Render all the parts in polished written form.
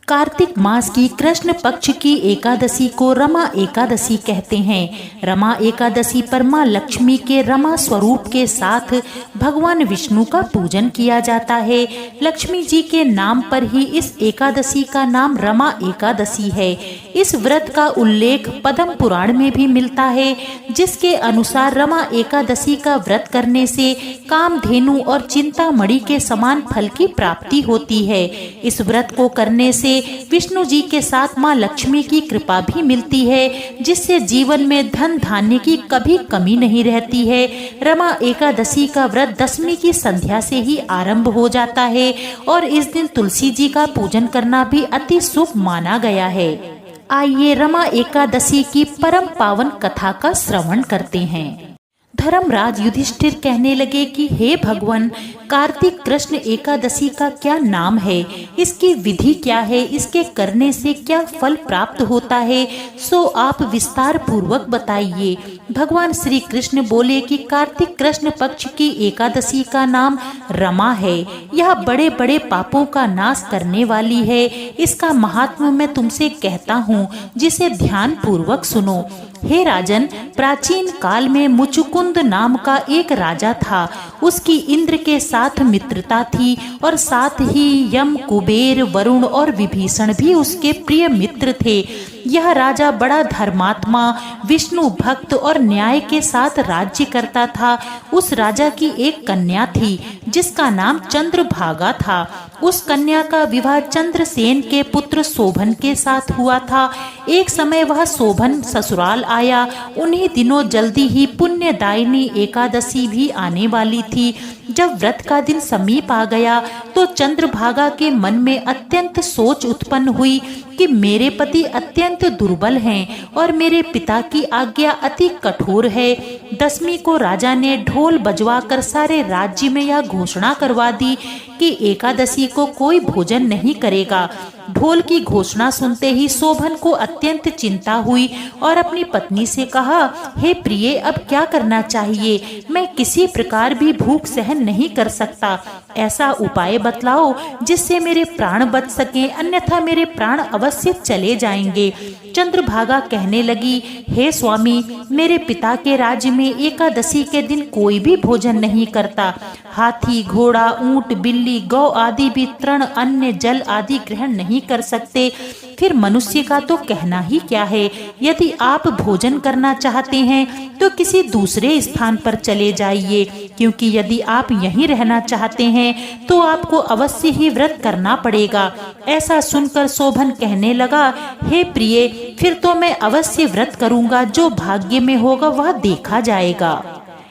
कार्तिक मास की कृष्ण पक्ष की एकादशी को रमा एकादशी कहते हैं। रमा एकादशी पर मां लक्ष्मी के रमा स्वरूप के साथ भगवान विष्णु का पूजन किया जाता है। लक्ष्मी जी के नाम पर ही इस एकादशी का नाम रमा एकादशी है। इस व्रत का उल्लेख पद्म पुराण में भी मिलता है, जिसके अनुसार रमा एकादशी का व्रत करने से कामधेनु और चिंतामणि के समान फल की प्राप्ति होती है। इस व्रत को करने से विष्णु जी के साथ मां लक्ष्मी की कृपा भी मिलती है, जिससे जीवन में धन धान्य की कभी कमी नहीं रहती है। रमा एकादशी का व्रत दशमी की संध्या से ही आरंभ हो जाता है और इस दिन तुलसी जी का पूजन करना भी अति शुभ माना गया है। आइए रमा एकादशी की परम पावन कथा का श्रवण करते हैं। धर्मराज युधिष्ठिर कहने लगे कि हे भगवान, कार्तिक कृष्ण एकादशी का क्या नाम है, इसकी विधि क्या है, इसके करने से क्या फल प्राप्त होता है, सो आप विस्तार पूर्वक बताइए। भगवान श्री कृष्ण बोले कि कार्तिक कृष्ण पक्ष की एकादशी का नाम रमा है। यह बड़े बड़े पापों का नाश करने वाली है। इसका महात्म्य मैं तुमसे कहता हूँ, जिसे ध्यान पूर्वक सुनो। हे राजन, प्राचीन काल में मुचुकुंद नाम का एक राजा था। उसकी इंद्र के साथ मित्रता थी और साथ ही यम, कुबेर, वरुण और विभीषण भी उसके प्रिय मित्र थे। यह राजा बड़ा धर्मात्मा, विष्णु भक्त और न्याय के साथ राज्य करता था। उस राजा की एक कन्या थी जिसका नाम चंद्रभागा था। उस कन्या का विवाह चंद्रसेन के पुत्र शोभन के साथ हुआ था। एक समय वह शोभन ससुराल आया। उन्हीं दिनों जल्दी ही पुण्यदायिनी एकादशी भी आने वाली थी। जब व्रत का दिन समीप आ गया तो चंद्रभागा के मन में अत्यंत सोच उत्पन्न हुई कि मेरे पति अत्यंत दुर्बल हैं और मेरे पिता की आज्ञा अति कठोर है। दशमी को राजा ने ढोल बजवाकर सारे राज्य में यह घोषणा करवा दी कि एकादशी को कोई भोजन नहीं करेगा। ढोल की घोषणा सुनते ही शोभन को अत्यंत चिंता हुई और अपनी पत्नी से कहा, हे प्रिय, अब क्या करना चाहिए? मैं किसी प्रकार भी भूख सहन नहीं कर सकता। ऐसा उपाय बतलाओ जिससे मेरे प्राण बच सके, अन्यथा मेरे प्राण अवश्य चले जाएंगे। चंद्रभागा कहने लगी, हे स्वामी, मेरे पिता के राज्य में एकादशी के दिन कोई भी भोजन नहीं करता। हाथी, घोड़ा, ऊंट, बिल्ली, गौ आदि भी तृण, अन्न, जल आदि ग्रहण नहीं कर सकते। फिर मनुष्य का तो कहना ही क्या है। यदि आप भोजन करना चाहते हैं तो किसी दूसरे स्थान पर चले जाइए, क्योंकि यदि आप यहीं रहना चाहते हैं तो आपको अवश्य ही व्रत करना पड़ेगा। ऐसा सुनकर शोभन कहने लगा, हे प्रिय, फिर तो मैं अवश्य व्रत करूंगा। जो भाग्य में होगा वह देखा जाएगा।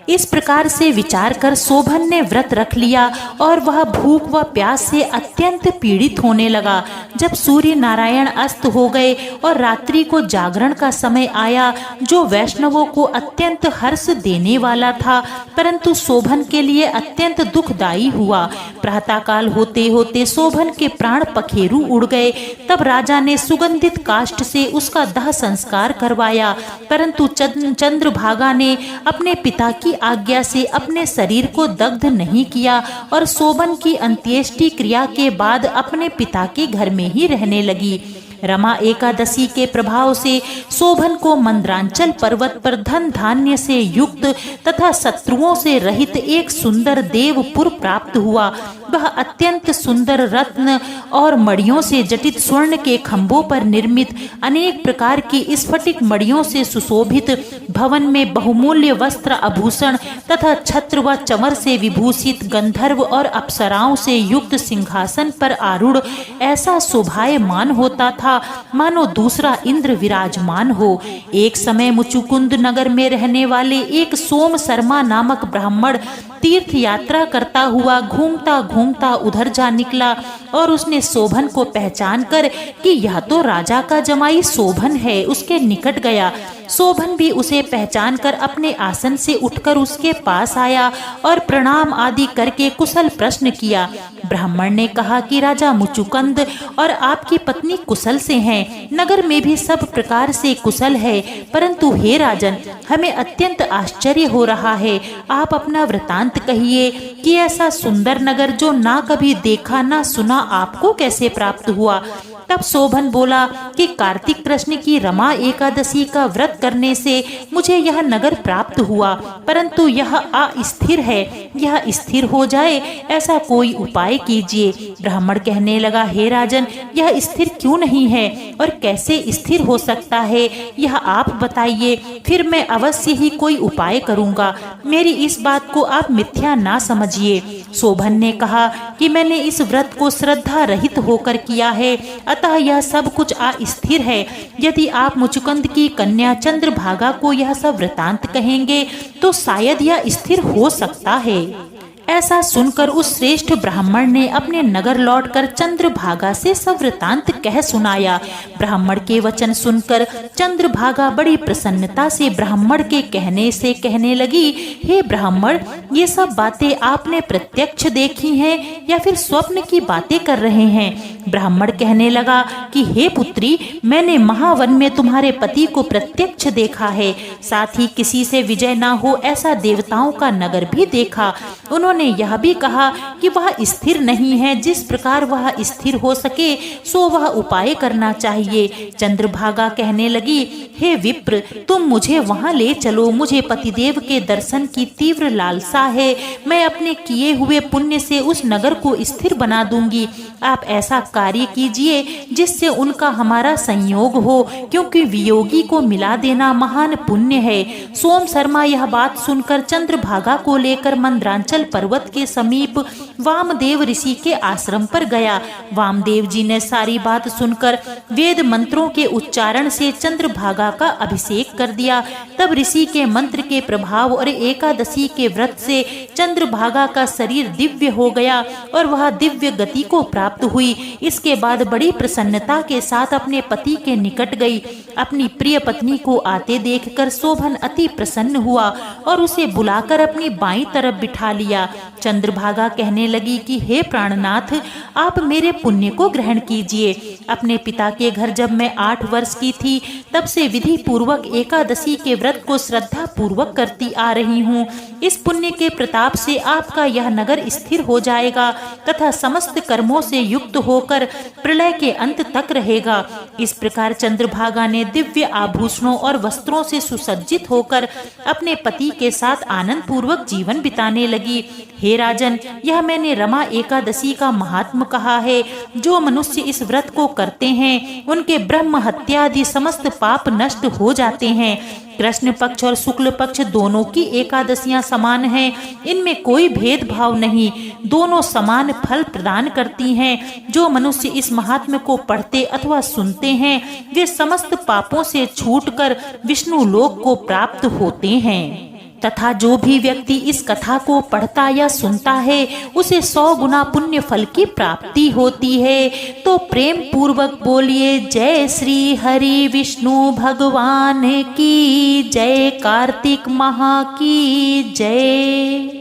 इस प्रकार से विचार कर शोभन ने व्रत रख लिया और वह भूख व प्यास से अत्यंत पीड़ित होने लगा। जब सूर्य नारायण अस्त हो गए और रात्रि को जागरण का समय आया, जो वैष्णवों को अत्यंत हर्ष देने वाला था, परंतु शोभन के लिए अत्यंत दुखदायी हुआ। प्रातःकाल होते होते शोभन के प्राण पखेरु उड़ गए। तब राजा ने सुगंधित काष्ठ से उसका दाह संस्कार करवाया, परंतु चंद्रभागा ने अपने पिता की आज्ञा से अपने शरीर को दग्ध नहीं किया और शोभन की अंत्येष्टि क्रिया के बाद अपने पिता के घर में ही रहने लगी। रमा एकादशी के प्रभाव से शोभन को मंद्रांचल पर्वत पर धन धान्य से युक्त तथा शत्रुओं से रहित एक सुंदर देवपुर प्राप्त हुआ। वह अत्यंत सुंदर रत्न और मणियों से जटित स्वर्ण के खंभों पर निर्मित अनेक प्रकार की स्फटिक मणियों से सुशोभित भवन में बहुमूल्य वस्त्र आभूषण तथा छत्र व चमर से विभूषित गंधर्व और अप्सराओं से युक्त सिंहासन पर आरूढ़ ऐसा शोभायमान होता था मानो दूसरा इंद्र विराजमान हो। एक समय मुचुकुंद नगर में रहने वाले एक सोम शर्मा नामक ब्राह्मण तीर्थ यात्रा करता हुआ घूमता घूमता उधर जा निकला और उसने शोभन को पहचान कर कि यह तो राजा का जमाई शोभन है, उसके निकट गया। शोभन भी उसे पहचान कर अपने आसन से उठकर उसके पास आया और प्रणाम आदि करके कुशल प्रश्न किया। ब्राह्मण ने कहा कि राजा मुचुकुंद और आपकी पत्नी कुशल से हैं। नगर में भी सब प्रकार से कुशल है, परंतु हे राजन, हमें अत्यंत आश्चर्य हो रहा है। आप अपना वृतांत वृतांत कहिए कि ऐसा सुंदर नगर जो ना कभी देखा ना सुना आपको कैसे प्राप्त हुआ। तब शोभन बोला कि कार्तिक कृष्ण की रमा एकादशी का व्रत करने से मुझे यह नगर प्राप्त हुआ, परंतु यह अस्थिर है, यह स्थिर हो जाए ऐसा कोई उपाय कीजिए। ब्राह्मण कहने लगा, हे राजन, यह स्थिर क्यों नहीं है और कैसे स्थिर हो सकता है, यह आप बताइए, फिर मैं अवश्य ही कोई उपाय करूंगा। मेरी इस बात को आप मिथ्या ना समझिए। शोभन ने कहा कि मैंने इस व्रत को श्रद्धा रहित होकर किया है, अतः यह सब कुछ अस्थिर है। यदि आप मुचुकुंद की कन्या चंद्रभागा को यह सब वृतांत कहेंगे तो शायद यह स्थिर हो सकता है। ऐसा सुनकर उस श्रेष्ठ ब्राह्मण ने अपने नगर लौटकर चंद्रभागा से सब वृतांत कह सुनाया। ब्राह्मण के वचन सुनकर चंद्रभागा बड़ी प्रसन्नता से ब्राह्मण के कहने से कहने लगी, हे ब्राह्मण, ये सब बातें आपने प्रत्यक्ष देखी हैं या फिर स्वप्न की बातें कर रहे हैं। ब्राह्मण कहने लगा कि हे पुत्री, मैंने महावन में तुम्हारे पति को प्रत्यक्ष देखा है, साथ ही किसी से विजय ना हो ऐसा देवताओं का नगर भी देखा। उन्होंने यह भी कहा कि वह स्थिर नहीं है, जिस प्रकार वह स्थिर हो सके सो वह उपाय करना चाहिए। चंद्रभागा कहने लगी, हे विप्र, तुम मुझे वहां ले चलो, मुझे पतिदेव के दर्शन की तीव्र लालसा है। मैं अपने किए हुए पुण्य से उस नगर को स्थिर बना दूंगी। आप ऐसा कार्य कीजिए जिससे उनका हमारा संयोग हो, क्योंकि वियोगी को मिला देना महान पुण्य है। सोम शर्मा यह बात सुनकर चंद्रभागा को लेकर मंद्रांचल पर्वत के समीप वामदेव ऋषि के आश्रम पर गया। वामदेव जी ने सारी बात सुनकर वेद मंत्रों के उच्चारण से चंद्रभागा का अभिषेक कर दिया। तब ऋषि के मंत्र के प्रभाव और एकादशी के व्रत से चंद्रभागा का शरीर दिव्य हो गया और वह दिव्य गति को प्राप्त हुई। इसके बाद बड़ी प्रसन्नता के साथ अपने पति के निकट गई। अपनी प्रिय पत्नी को आते देखकर शोभन अति प्रसन्न हुआ और उसे बुलाकर अपनी बाईं तरफ बिठा लिया। चंद्रभागा कहने लगी कि हे प्राणनाथ, आप मेरे पुण्य को ग्रहण कीजिए। अपने पिता के घर जब मैं 8 वर्ष की थी तब से विधि पूर्वक एकादशी के व्रत को श्रद्धा पूर्वक करती आ रही हूँ। इस पुण्य के प्रताप से आपका यह नगर स्थिर हो जाएगा तथा समस्त कर्मों से युक्त होकर प्रलय के अंत तक रहेगा। इस प्रकार चंद्रभागा ने दिव्य आभूषणों और वस्त्रों से सुसज्जित होकर अपने पति के साथ आनंद पूर्वक जीवन बिताने लगी। हे राजन, यह मैंने रमा एकादशी का महात्म कहा है। जो मनुष्य इस व्रत को करते हैं उनके ब्रह्म हत्या आदि समस्त पाप नष्ट हो जाते हैं। कृष्ण पक्ष और शुक्ल पक्ष दोनों की एकादशियां समान हैं, इनमें कोई भेदभाव नहीं, दोनों समान फल प्रदान करती हैं। जो मनुष्य इस महात्म्य को पढ़ते अथवा सुनते हैं वे समस्त पापों से छूटकर विष्णु लोक को प्राप्त होते हैं, तथा जो भी व्यक्ति इस कथा को पढ़ता या सुनता है उसे 100 गुना पुण्य फल की प्राप्ति होती है। तो प्रेम पूर्वक बोलिए, जय श्री हरि विष्णु भगवान की जय, कार्तिक माह की जय।